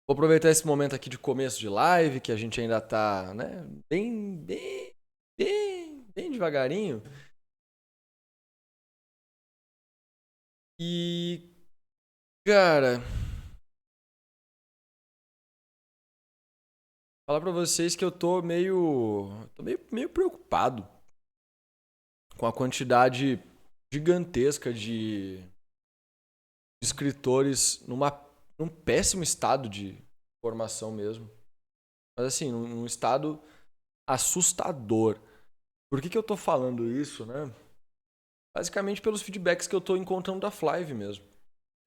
Vou aproveitar esse momento aqui de começo de live, que a gente ainda tá, né, bem devagarinho. E, cara, falar pra vocês que eu tô meio preocupado com a quantidade gigantesca de escritores num péssimo estado de formação mesmo. Mas assim, num estado assustador. Por que eu tô falando isso, né? Basicamente pelos feedbacks que eu tô encontrando da Flive mesmo.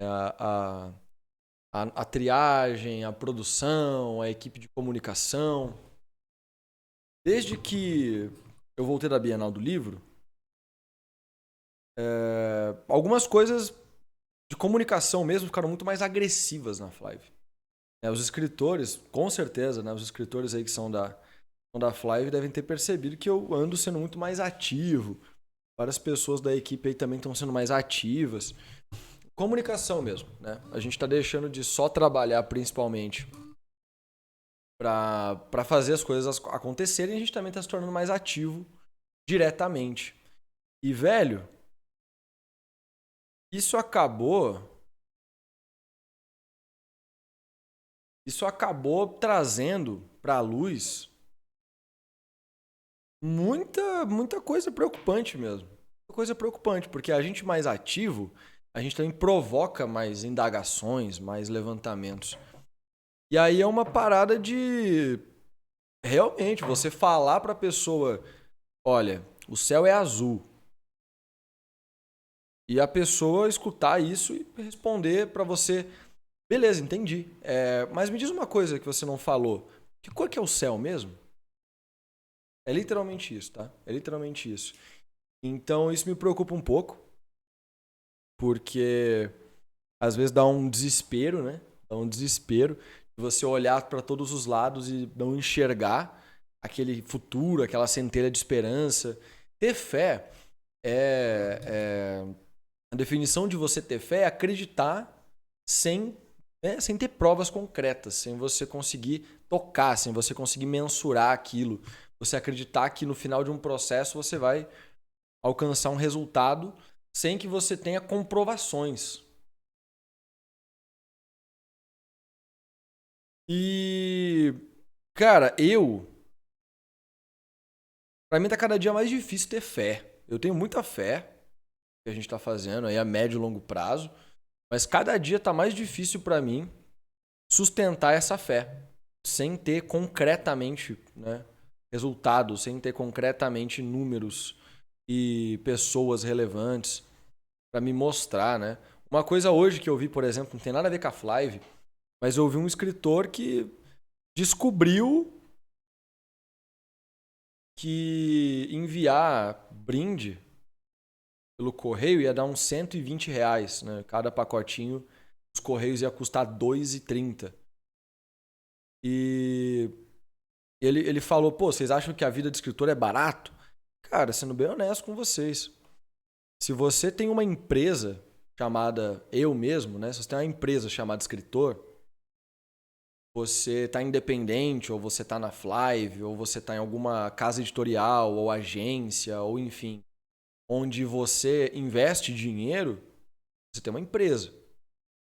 A, a, a triagem, a produção, a equipe de comunicação. Desde que eu voltei da Bienal do Livro, algumas coisas de comunicação mesmo ficaram muito mais agressivas na Flive. Os escritores, com certeza, né, os escritores aí que são da Flive devem ter percebido que eu ando sendo muito mais ativo. Várias pessoas da equipe aí também estão sendo mais ativas. Comunicação mesmo, né? A gente está deixando de só trabalhar principalmente para fazer as coisas acontecerem, a gente também está se tornando mais ativo diretamente. E, velho, isso acabou. Isso acabou trazendo para a luz muita coisa preocupante mesmo. Muita coisa preocupante, porque a gente mais ativo, a gente também provoca mais indagações, mais levantamentos. E aí é uma parada de realmente você falar para a pessoa, olha, o céu é azul. E a pessoa escutar isso e responder para você, beleza, entendi. Mas me diz uma coisa que você não falou. Que cor que é o céu mesmo? É literalmente isso, tá? É literalmente isso. Então isso me preocupa um pouco, porque às vezes dá um desespero, né? Dá um desespero de você olhar para todos os lados e não enxergar aquele futuro, aquela centelha de esperança. Ter fé a definição de você ter fé é acreditar sem, sem ter provas concretas, sem você conseguir tocar, sem você conseguir mensurar aquilo. Você acreditar que no final de um processo você vai alcançar um resultado sem que você tenha comprovações. E, cara, pra mim tá cada dia mais difícil ter fé. Eu tenho muita fé que a gente tá fazendo aí a médio e longo prazo, mas cada dia tá mais difícil pra mim sustentar essa fé, sem ter concretamente, né, resultados, sem ter concretamente números e pessoas relevantes para me mostrar, né? Uma coisa hoje que eu vi, por exemplo, não tem nada a ver com a Flive, mas eu vi um escritor que descobriu que enviar brinde pelo correio ia dar uns R$ 120, né? Cada pacotinho, os correios ia custar R$ 2,30. E ele falou, pô, vocês acham que a vida de escritor é barato? Cara, sendo bem honesto com vocês, se você tem uma empresa chamada eu mesmo, né? Se você tem uma empresa chamada escritor, você tá independente, ou você tá na Flive, ou você tá em alguma casa editorial, ou agência, ou enfim, onde você investe dinheiro, você tem uma empresa.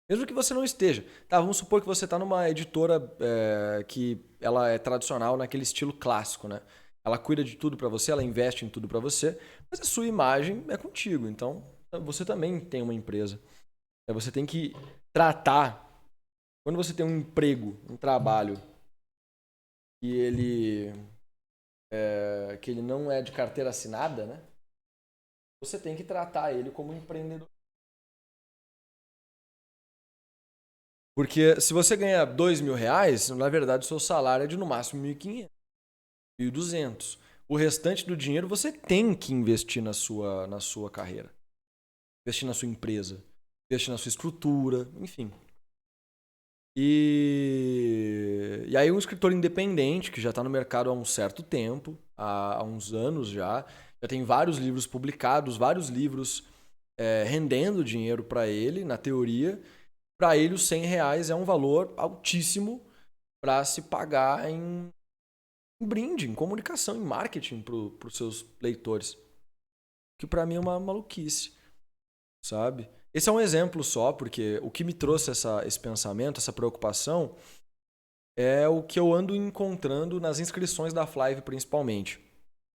Mesmo que você não esteja. Tá, vamos supor que você está numa editora que ela é tradicional naquele estilo clássico, né? Ela cuida de tudo para você, ela investe em tudo para você, mas a sua imagem é contigo. Então, você também tem uma empresa. Você tem que tratar. Quando você tem um emprego, um trabalho, e que ele não é de carteira assinada, né? Você tem que tratar ele como um empreendedor. Porque se você ganha R$ 2.000, na verdade o seu salário é de no máximo 1.500, 1.200. O restante do dinheiro você tem que investir na sua carreira. Investir na sua empresa. Investir na sua estrutura, enfim. E aí um escritor independente, que já está no mercado há um certo tempo, há uns anos já tem vários livros publicados, vários livros rendendo dinheiro para ele, na teoria. para ele os R$ 100 é um valor altíssimo para se pagar em brinde, em comunicação, em marketing para os seus leitores. Que para mim é uma maluquice, sabe? Esse é um exemplo só, porque o que me trouxe esse pensamento, essa preocupação, é o que eu ando encontrando nas inscrições da Flive, principalmente.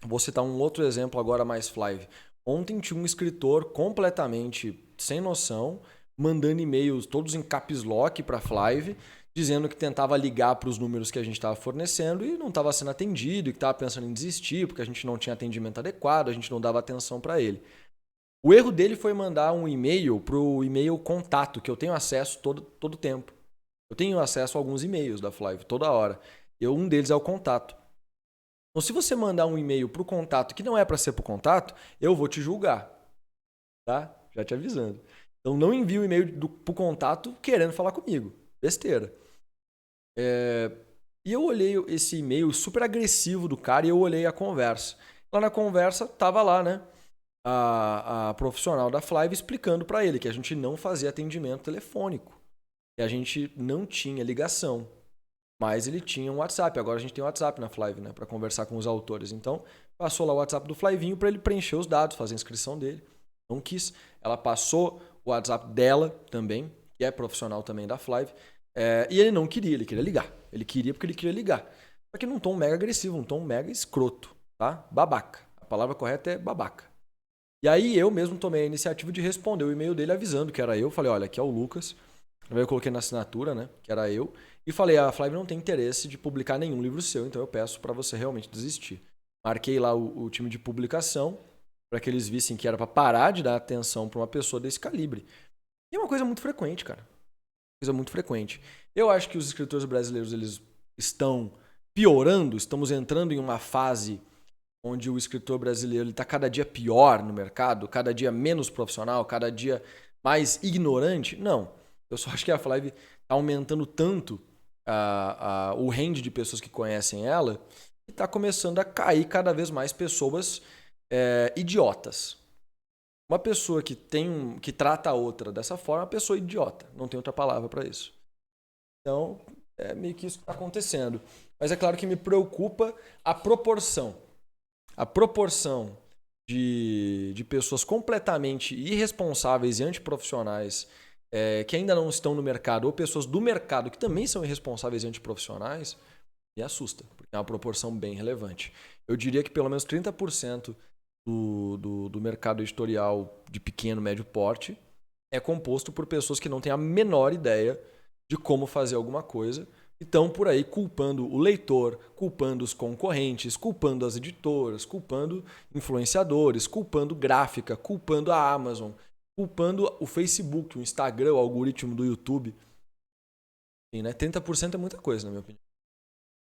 Vou citar um outro exemplo agora mais Flive. Ontem tinha um escritor completamente sem noção, mandando e-mails todos em caps lock para a Flive, dizendo que tentava ligar para os números que a gente estava fornecendo e não estava sendo atendido, e que estava pensando em desistir porque a gente não tinha atendimento adequado, a gente não dava atenção para ele. O erro dele foi mandar um e-mail para o e-mail contato, que eu tenho acesso todo tempo. Eu tenho acesso a alguns e-mails da Flive toda hora. Um deles é o contato. Então, se você mandar um e-mail para o contato que não é para ser para o contato, eu vou te julgar. Tá? Já te avisando. Então, não envie o e-mail para o contato querendo falar comigo. Besteira. E eu olhei esse e-mail super agressivo do cara e eu olhei a conversa. Lá na conversa, tava lá, né? A profissional da Flive explicando para ele que a gente não fazia atendimento telefônico. Que a gente não tinha ligação. Mas ele tinha um WhatsApp. Agora a gente tem um WhatsApp na Flive, né? Para conversar com os autores. Então, passou lá o WhatsApp do Flivinho para ele preencher os dados, fazer a inscrição dele. Não quis. Ela passou o WhatsApp dela também, que é profissional também da Flive. E ele não queria, ele queria ligar. Ele queria porque ele queria ligar. Só que num tom mega agressivo, um tom mega escroto, tá? Babaca. A palavra correta é babaca. E aí eu mesmo tomei a iniciativa de responder o e-mail dele avisando que era eu. Falei, olha, aqui é o Lucas. Eu coloquei na assinatura, né? Que era eu. E falei, a Flive não tem interesse de publicar nenhum livro seu, então eu peço para você realmente desistir. Marquei lá o time de publicação para que eles vissem que era para parar de dar atenção para uma pessoa desse calibre. E é uma coisa muito frequente, cara. Coisa muito frequente. Eu acho que os escritores brasileiros eles estão piorando, estamos entrando em uma fase onde o escritor brasileiro está cada dia pior no mercado, cada dia menos profissional, cada dia mais ignorante. Não. Eu só acho que a Flive está aumentando tanto o range de pessoas que conhecem ela e está começando a cair cada vez mais pessoas idiotas. Uma pessoa que trata a outra dessa forma é uma pessoa idiota. Não tem outra palavra para isso. Então, é meio que isso que está acontecendo. Mas é claro que me preocupa a proporção. A proporção de pessoas completamente irresponsáveis e antiprofissionais que ainda não estão no mercado, ou pessoas do mercado que também são irresponsáveis e antiprofissionais, me assusta, porque é uma proporção bem relevante. Eu diria que pelo menos 30% do mercado editorial de pequeno, médio porte é composto por pessoas que não têm a menor ideia de como fazer alguma coisa e estão por aí culpando o leitor, culpando os concorrentes, culpando as editoras, culpando influenciadores, culpando gráfica, culpando a Amazon, culpando o Facebook, o Instagram, o algoritmo do YouTube. Sim, né? 30% é muita coisa, na minha opinião.